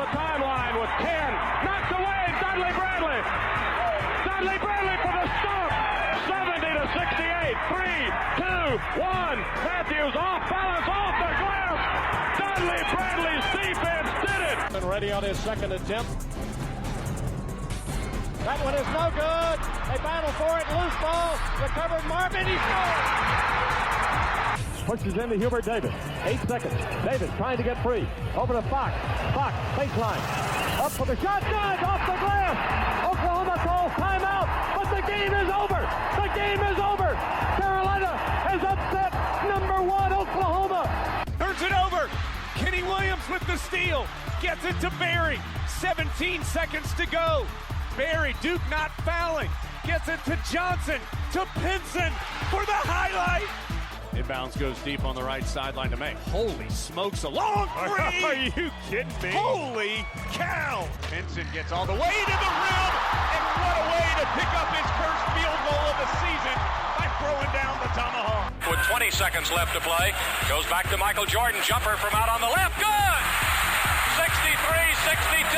the timeline with 10. Knocked away. Dudley Bradley. Dudley Bradley for the stop. 70-68. 3, 2, 1. Matthews off balance, off the glass. Dudley Bradley's defense did it. And ready on his second attempt. That one is no good. They battle for it. Loose ball. Recovered Marvin. He scores. Pushes into Hubert Davis. 8 seconds. Davis trying to get free. Over to Fox. Fox, baseline. Up for the shot. Good. Off the glass. Oklahoma calls timeout. But the game is over. The game is over. Carolina has upset number 1 Oklahoma. Turns it over. Kenny Williams with the steal. Gets it to Barry. 17 seconds to go. Barry, Duke not fouling. Gets it to Johnson. To Pinson for the highlight. Inbounds goes deep on the right sideline to May. Holy smokes, a long three! Are you kidding me? Holy cow! Pinson gets all the way to the rim, and what a way to pick up his first field goal of the season by throwing down the tomahawk. With 20 seconds left to play, goes back to Michael Jordan, jumper from out on the left, good! 63-62,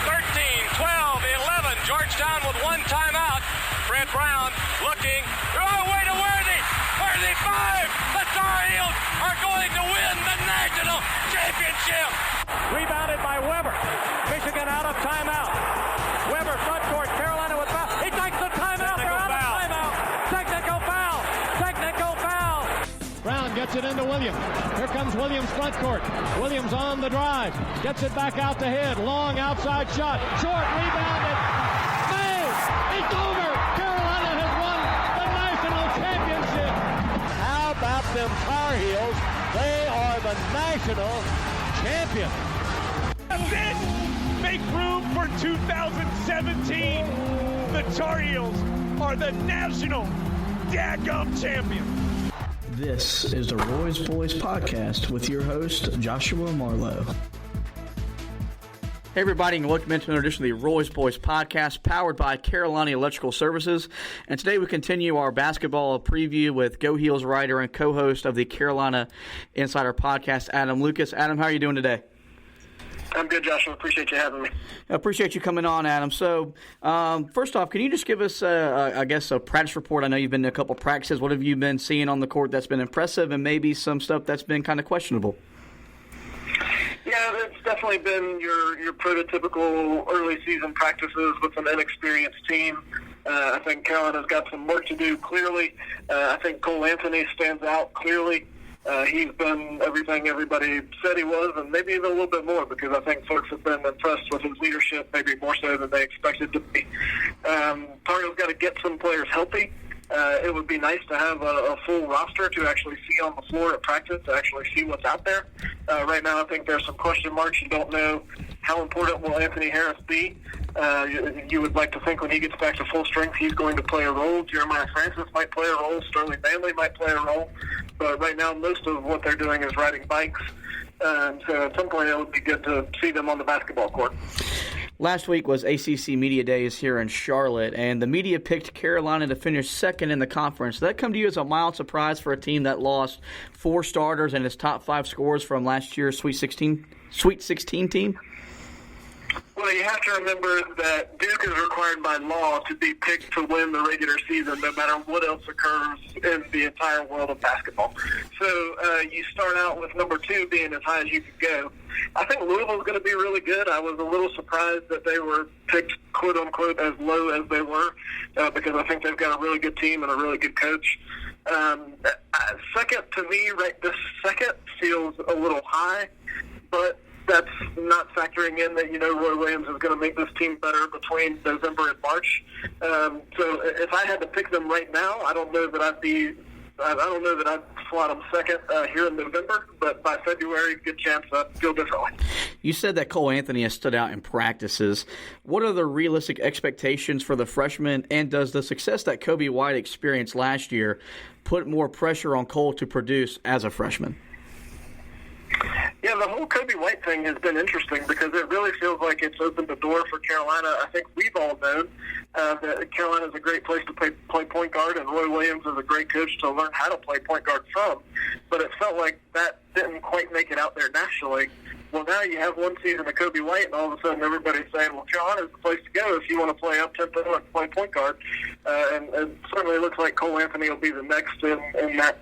13, 12, 11, Georgetown with one timeout. Fred Brown looking, way to Worthy! Worthy 5! The Tar Heels are going to win the national championship! Rebounded by Weber. Michigan out of timeout. Weber front court, Carolina with foul. He takes the timeout. They're out of timeout. Technical foul. Technical foul. Brown gets it into Williams. Here comes Williams front court. Williams on the drive. Gets it back out to head. Long outside shot. Short rebounded. May. It's over. Carolina has won the national championship. How about them Tar Heels? They are the national champions. That's it! Make room for 2017. The Tar Heels are the national daggum champions. This is the Roy's Boys Podcast with your host, Joshua Marlowe. Hey everybody, and welcome into another edition of the Roy's Boys Podcast, powered by Carolina Electrical Services. And today we continue our basketball preview with Go Heels writer and co-host of the Carolina Insider Podcast, Adam Lucas. Adam, how are you doing today? I'm good, Joshua. Appreciate you having me. I appreciate you coming on, Adam. So, first off, can you just give us, a practice report? I know you've been to a couple practices. What have you been seeing on the court that's been impressive, and maybe some stuff that's been kind of questionable? Yeah, it's definitely been your prototypical early season practices with an inexperienced team. I think Carolina's got some work to do, clearly. I think Cole Anthony stands out clearly. He's been everything everybody said he was, and maybe even a little bit more, because I think folks have been impressed with his leadership, maybe more so than they expected to be. Tar Heels got to get some players healthy. It would be nice to have a full roster to actually see on the floor at practice, to actually see what's out there. Right now, I think there's some question marks. You don't know how important will Anthony Harris be. You would like to think when he gets back to full strength, he's going to play a role. Jeremiah Francis might play a role. Sterling Manley might play a role. But right now, most of what they're doing is riding bikes. So at some point, it would be good to see them on the basketball court. Last week was ACC Media Days here in Charlotte, and the media picked Carolina to finish second in the conference. Did that come to you as a mild surprise for a team that lost 4 starters and its top 5 scorers from last year's Sweet 16 team? Well, you have to remember that Duke is required by law to be picked to win the regular season no matter what else occurs in the entire world of basketball. So you start out with number 2 being as high as you could go. I think Louisville's going to be really good. I was a little surprised that they were picked, quote-unquote, as low as they were, because I think they've got a really good team and a really good coach. Second, to me, right this second feels a little high, but that's not factoring in that, Roy Williams is going to make this team better between November and March. So if I had to pick them right now, I don't know that I'd slot them second here in November, but by February, good chance I'd feel differently. You said that Cole Anthony has stood out in practices. What are the realistic expectations for the freshman, and does the success that Kobe White experienced last year put more pressure on Cole to produce as a freshman? Yeah, the whole Kobe White thing has been interesting because it really feels like it's opened the door for Carolina. I think we've all known that Carolina is a great place to play point guard, and Roy Williams is a great coach to learn how to play point guard from. But it felt like that didn't quite make it out there nationally. Well, now you have one season of Kobe White, and all of a sudden everybody's saying, well, Carolina's the place to go if you want to play up-tempo and play point guard. And it certainly looks like Cole Anthony will be the next in that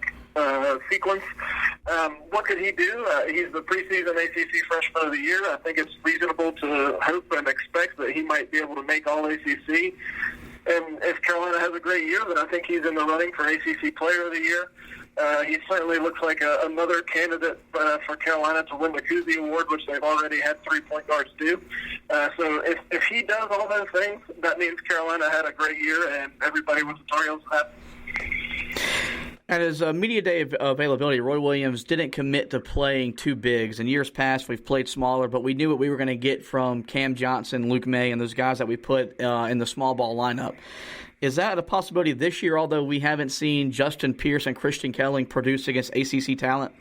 sequence. What could he do? He's the preseason ACC Freshman of the Year. I think it's reasonable to hope and expect that he might be able to make All-ACC. And if Carolina has a great year, then I think he's in the running for ACC Player of the Year. He certainly looks like another candidate for Carolina to win the Cousy Award, which they've already had 3 point guards do. So if he does all those things, that means Carolina had a great year, and everybody with the Tar Heels happy. At his media day availability, Roy Williams didn't commit to playing 2 bigs. In years past, we've played smaller, but we knew what we were going to get from Cam Johnson, Luke May, and those guys that we put in the small ball lineup. Is that a possibility this year, although we haven't seen Justin Pierce and Christian Kelling produce against ACC talent?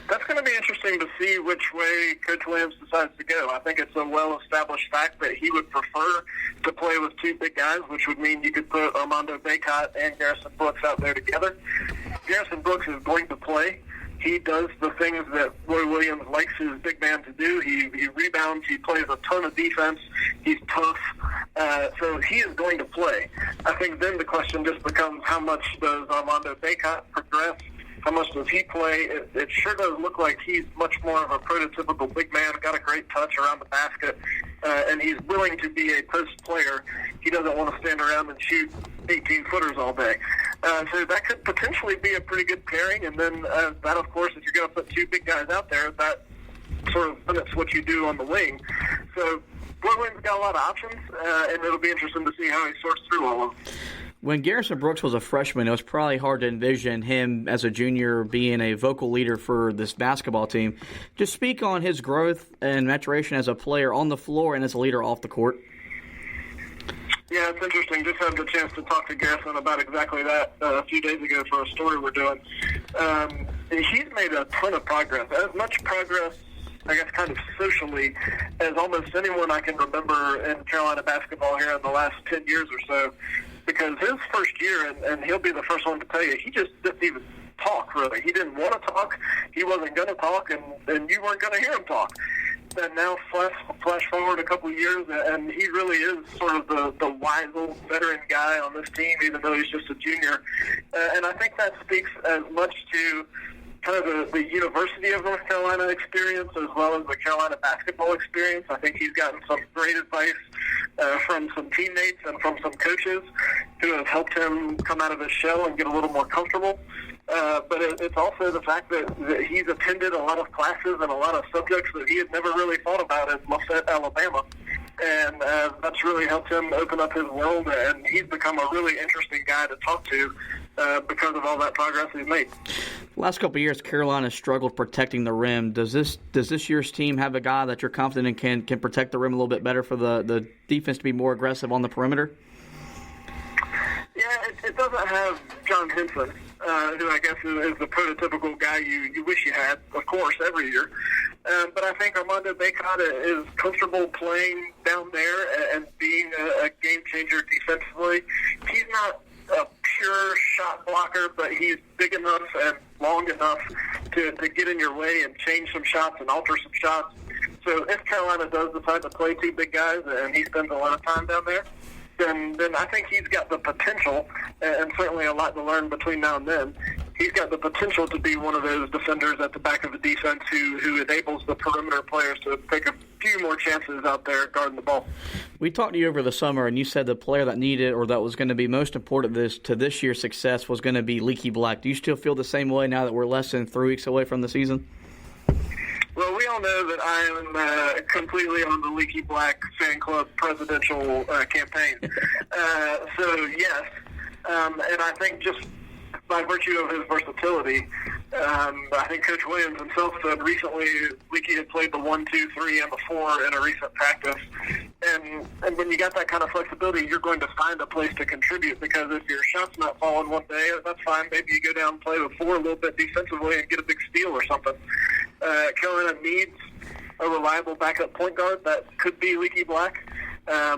That's going to be interesting to see which way Coach Williams decides to go. I think it's a well-established fact that he would prefer to play with 2 big guys, which would mean you could put Armando Bacot and Garrison Brooks out there together. Garrison Brooks is going to play. He does the things that Roy Williams likes his big man to do. He rebounds. He plays a ton of defense. He's tough. So he is going to play. I think then the question just becomes how much does Armando Bacot progress? How much does he play? It sure does look like he's much more of a prototypical big man, got a great touch around the basket, and he's willing to be a post player. He doesn't want to stand around and shoot 18-footers all day. So that could potentially be a pretty good pairing, and then that, of course, if you're going to put 2 big guys out there, that sort of limits what you do on the wing. So Roy Williams got a lot of options, and it'll be interesting to see how he sorts through all of them. When Garrison Brooks was a freshman, it was probably hard to envision him as a junior being a vocal leader for this basketball team. Just speak on his growth and maturation as a player on the floor and as a leader off the court. Yeah, it's interesting. Just had the chance to talk to Garrison about exactly that a few days ago for a story we're doing. He's made a ton of progress, as much progress, I guess, kind of socially as almost anyone I can remember in Carolina basketball here in the last 10 years or so. Because his first year, and he'll be the first one to tell you, he just didn't even talk, really. He didn't want to talk. He wasn't going to talk, and you weren't going to hear him talk. And now flash forward a couple of years, and he really is sort of the wise old veteran guy on this team, even though he's just a junior. And I think that speaks as much to kind of the University of North Carolina experience as well as the Carolina basketball experience. I think he's gotten some great advice from some teammates and from some coaches who have helped him come out of his shell and get a little more comfortable. But it's also the fact that he's attended a lot of classes and a lot of subjects that he had never really thought about in Lafayette, Alabama. And that's really helped him open up his world, and he's become a really interesting guy to talk to because of all that progress he's made. Last couple of years, Carolina struggled protecting the rim. Does this year's team have a guy that you're confident in can protect the rim a little bit better for the defense to be more aggressive on the perimeter? Yeah, it doesn't have John Henson, who I guess is the prototypical guy you wish you had, of course, every year. But I think Armando Bacot is comfortable playing down there and being a game changer defensively. He's not a pure shot blocker, but he's big enough and long enough to get in your way and change some shots and alter some shots. So if Carolina does decide to play 2 big guys and he spends a lot of time down there, then I think he's got the potential, and certainly a lot to learn between now and then. He's got the potential to be one of those defenders at the back of the defense who enables the perimeter players to take a few more chances out there guarding the ball. We talked to you over the summer, and you said the player that needed or that was going to be most important to this year's success was going to be Leaky Black. Do you still feel the same way now that we're less than 3 weeks away from the season? Well, we all know that I am completely on the Leaky Black fan club presidential campaign. So, yes. And I think just by virtue of his versatility, I think Coach Williams himself said recently Leaky had played the 1, 2, 3, and the 4 in a recent practice. And when you got that kind of flexibility, you're going to find a place to contribute, because if your shot's not falling one day, that's fine. Maybe you go down and play the 4 a little bit defensively and get a big steal or something. Carolina needs a reliable backup point guard. That could be Leaky Black.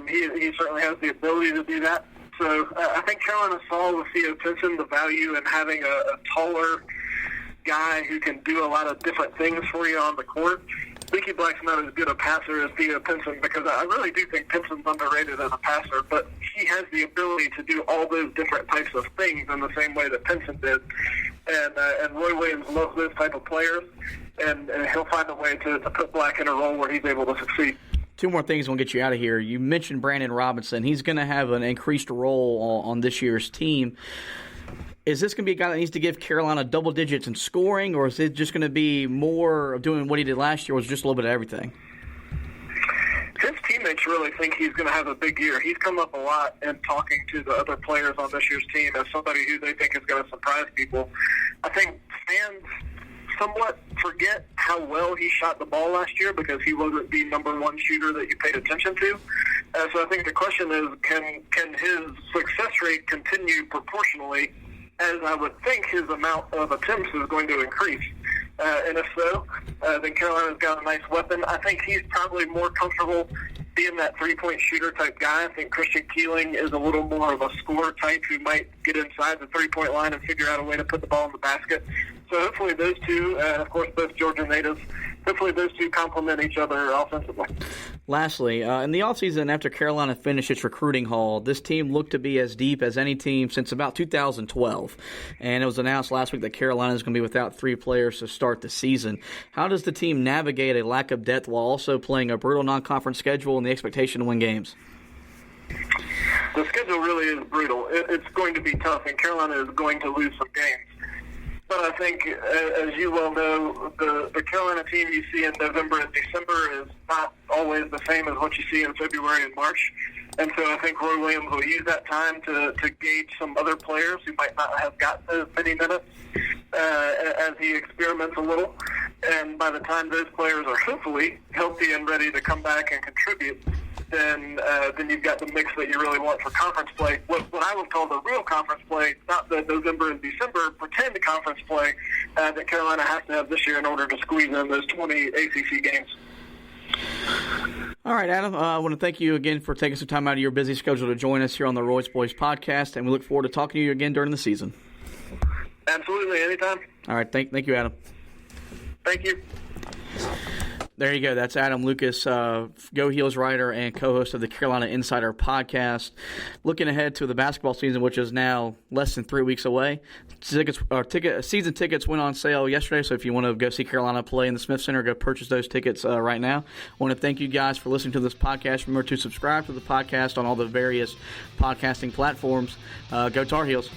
He certainly has the ability to do that. So I think Carolina saw with Theo Pinson the value in having a taller guy who can do a lot of different things for you on the court. Leaky Black's not as good a passer as Theo Pinson, because I really do think Pinson's underrated as a passer, but he has the ability to do all those different types of things in the same way that Pinson did. And Roy Williams loves those type of players, and he'll find a way to put Black in a role where he's able to succeed. Two more things we'll get you out of here. You mentioned Brandon Robinson. He's going to have an increased role on this year's team. Is this going to be a guy that needs to give Carolina double digits in scoring, or is it just going to be more of doing what he did last year, was just a little bit of everything? His teammates really think he's going to have a big year. He's come up a lot in talking to the other players on this year's team as somebody who they think is going to surprise people. I think fans somewhat forget how well he shot the ball last year because he wasn't the number one shooter that you paid attention to. So I think the question is, can his success rate continue proportionally, as I would think his amount of attempts is going to increase. And if so, then Carolina's got a nice weapon. I think he's probably more comfortable being that three-point shooter type guy. I think Christian Keeling is a little more of a scorer type who might get inside the three-point line and figure out a way to put the ball in the basket. So hopefully those two, and of course both Georgia natives, hopefully those two complement each other offensively. Lastly, in the offseason after Carolina finished its recruiting haul, this team looked to be as deep as any team since about 2012. And it was announced last week that Carolina is going to be without 3 players to start the season. How does the team navigate a lack of depth while also playing a brutal non-conference schedule and the expectation to win games? The schedule really is brutal. It's going to be tough, and Carolina is going to lose some games. But I think, as you well know, the Carolina team you see in November and December is not always the same as what you see in February and March. And so I think Roy Williams will use that time to gauge some other players who might not have gotten as many minutes as he experiments a little. And by the time those players are hopefully healthy and ready to come back and contribute, then you've got the mix that you really want for conference play. What I would call the real conference play, not the November and December pretend conference play that Carolina has to have this year in order to squeeze in those 20 ACC games. All right, Adam, I want to thank you again for taking some time out of your busy schedule to join us here on the Roy's Boys podcast, and we look forward to talking to you again during the season. Absolutely, anytime. All right, thank you, Adam. Thank you. There you go. That's Adam Lucas, Go Heels writer and co-host of the Carolina Insider podcast. Looking ahead to the basketball season, which is now less than 3 weeks away. Season tickets went on sale yesterday, so if you want to go see Carolina play in the Smith Center, go purchase those tickets right now. I want to thank you guys for listening to this podcast. Remember to subscribe to the podcast on all the various podcasting platforms. Go Tar Heels.